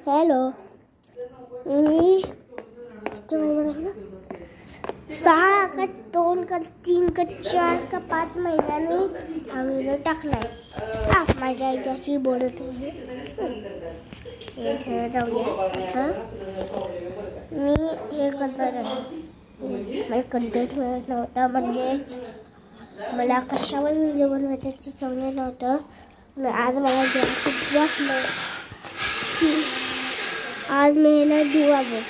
Hello, मी 6 का 2 का 3 का 4 का 5 महिन्याने हा व्हिडिओ टाकलाय. माझ्या आईच्याशी बोलत होते. जाऊया. मी हे करणार आहे. मला कंटेंट मिळत नव्हता, म्हणजेच मला कशावर व्हिडिओ बनवायचा ते समजत नव्हतं. आज मला खूप वाटलं की आज मी याला धुवावं.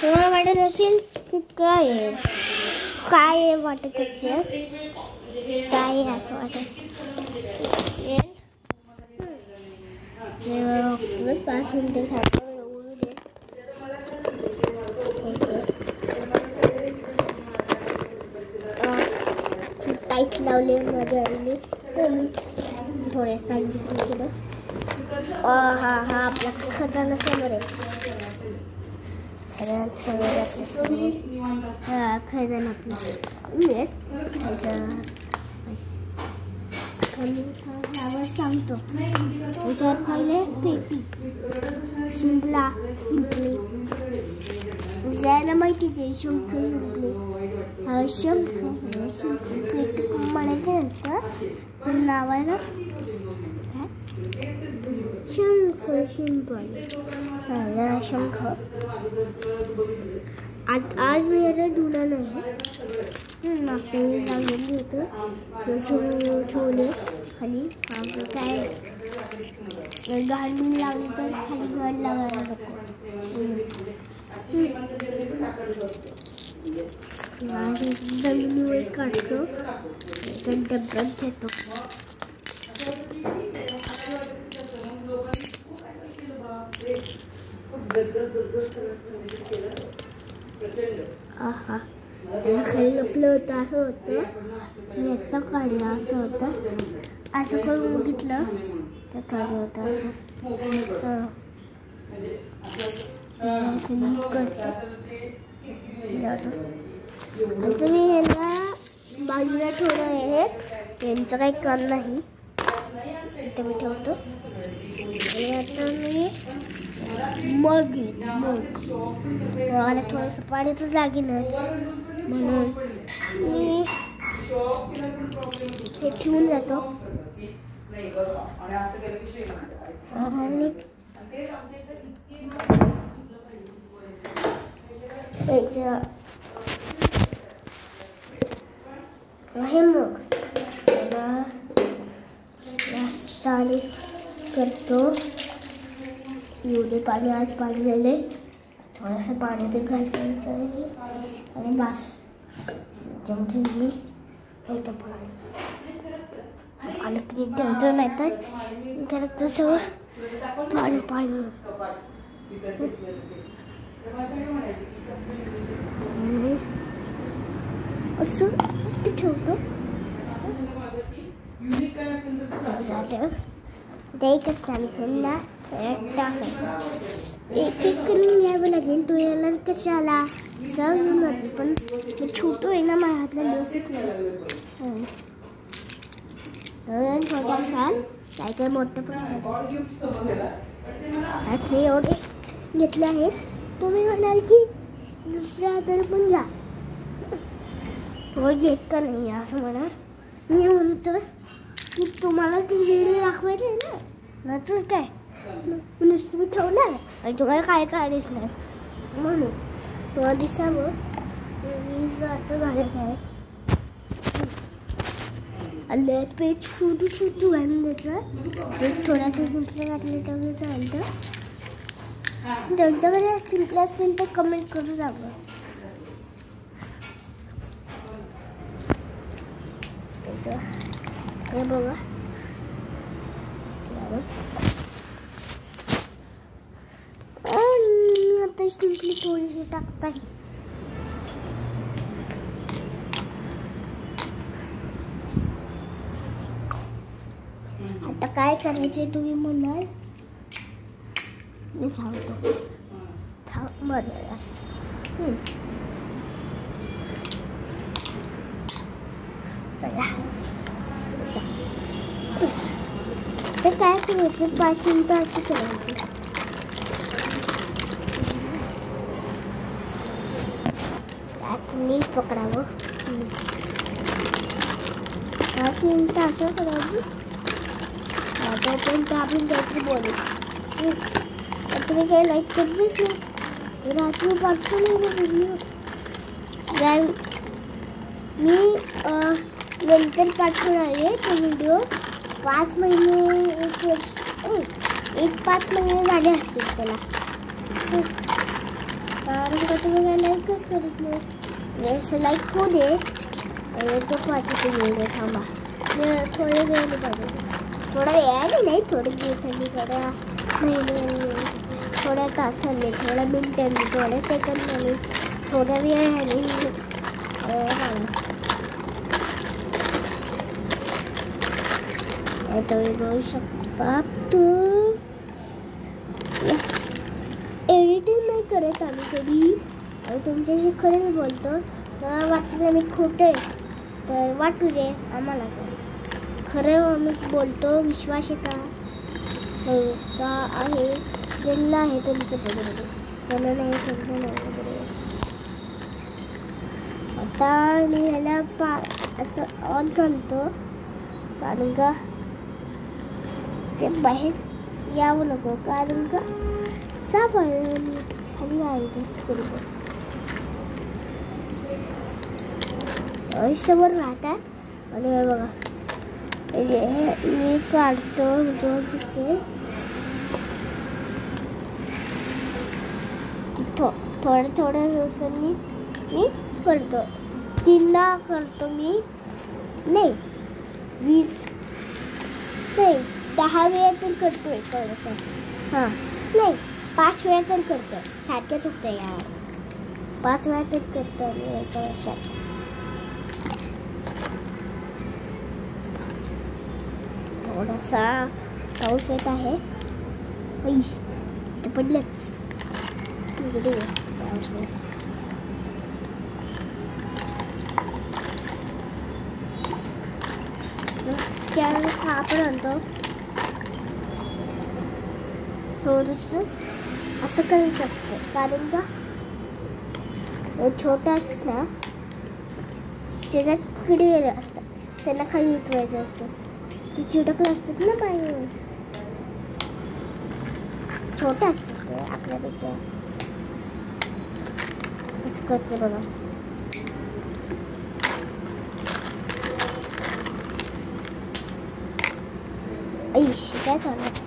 तुम्हाला वाटत असेल की काय वाटत असेल, काय असं वाटत असेल. 5 मिनिटं टाईट लावले माझ्या आईने, तर मी थोडे सांगितले बस. हा आपला खजाना समोर आहे. खजाना आपला सांगतो. त्याच्यावर पहिले पेटी शिंपला शिंपले जायला माहितीच आहे. शंख शिंपले शंख पेटी म्हणायचं नसतं, नावाला शंख शिंपले शंख. आज मी याला धुणं नाही. मागच्या वेळी लागलेली होतं ठेवले खाली. काय घालून लावली तर खाली घड लावायला नको. जमिनीवर काढतो तर डब्यात घेतो. खाली लपलं होतं असं होतं. मी आत्ता काढलं असं होतं. असं करून बघितलं तर काढलं होतं असं. आता मी ह्यांना बाजूला ठेवलं आहे. यांचं काही काम नाही, इथं मी ठेवतो. आणि आता मी मग मला थोडंसं पाणी तर लागेलच, म्हणून मी हे ठेवून जातो. आणि हे मग चालू करतो. एवढे पाणी आज पाडलेले, थोडंसं पाणी ते घालायचं आहे आणि बस. जेवढी मी येतं पाणी आलं की ठेवतो, नाही तर घरात तसं पाणी असं ते ठेवतो. एकच ह्यांना टाकायचं. एक करून घ्यावं लागेल. तो याला कशाला सहजून जाते, पण छोटं आहे ना, माझ्या हातला व्यवस्थित नाही. छोटासा काय मोठं पण हात मी एवढे घेतले आहेत. तुम्ही म्हणाल की दुसऱ्या हाताने पण घ्या, तो घेत का नाही असं म्हणा. मी म्हणतो की तुम्हाला ती व्हिडिओ दाखवायची आहे ना, नंतर काय नुसतं तुम्ही ठेवणार आणि तुम्हाला काय काढायचं नाही, म्हणून तुम्हाला दिसावं मी असं घालत आहे. आणि पे छोटू घालून द्यायचं. थोडासा सिंपल घातलं तर चालतं. त्यांच्याकडे सिंपल असतील तर कमेंट करू सांगा. हे बघा, मी आता सिंपली थोडीशी टाकता. आता काय करायचे तुम्ही म्हणाल, मी सांगतो. चला तर काय करायचं, 5 मिनिटं असं करायचं. नीट पकडावं. 5 मिनिटं असं करायचं. तोपर्यंत आपण काहीतरी बोलू. तुम्ही काही लाईक करतेच नाही. रात्री पाठवू नाही व्हिडिओ. मी नंतर पाठवणार आहे तो व्हिडिओ. 5 महिने 1 वर्ष 5 महिने झाले असतील त्याला. कारण का तुम्ही काय लाईकच करत नाही. असं लाईक होऊ दे. तो पाठवतो व्हिडिओ. थांबा थोडे वेळ पाहिजे. थोडा वेळाने नाही, थोड्या दिवसांनी, थोड्या महिन्यांनी, थोड्या तासांनी, थोड्या मिनिटांनी, थोड्या सेकंदांनी, थोड्या वेळाने तुम्ही बघू शकता. तू एडिटिंग नाही करत आम्ही कधी. आणि तुमच्याशी खरंच बोलतो. मला वाटतं मी खोटे तर वाटू दे आम्हाला. खरं आम्ही बोलतो. विश्वास आहे का? हे का आहे? ज्यांना आहे त्यांचं बरोबर, ज्यांना नाही त्यांचं नाही बरोबर. आता मी ह्याला असं ऑन करतो कारण का ते बाहेर यावं नको. कारण का साफ आहे नीट खाली ॲडजस्ट करतो. आयुष्यभर राहतात. आणि हे बघा मी काढतो दिसते. थोड्या दिवसांनी मी करतो. 3दा करतो मी. नाही 20 नाही 10 वेळा तर करतो एका वर्षात. हां नाही 5 वेळा तर करतो. सारख्याच होतं यार. 5 वेळा तर करतो मी एका वर्षात. थोडासा पाऊस येत आहे. ते पडलंच इकडे. आपण आणतो थोडंसं असं करायचं असतं. कारण का छोटा असतात ना त्याच्यात किडे गेले असतात. त्यांना खाली उतरायचं असतं. ते चिटकले असतात ना पायावर. छोटे असतात ते आपल्यापेक्षा. असं करते बघा. काय झालं?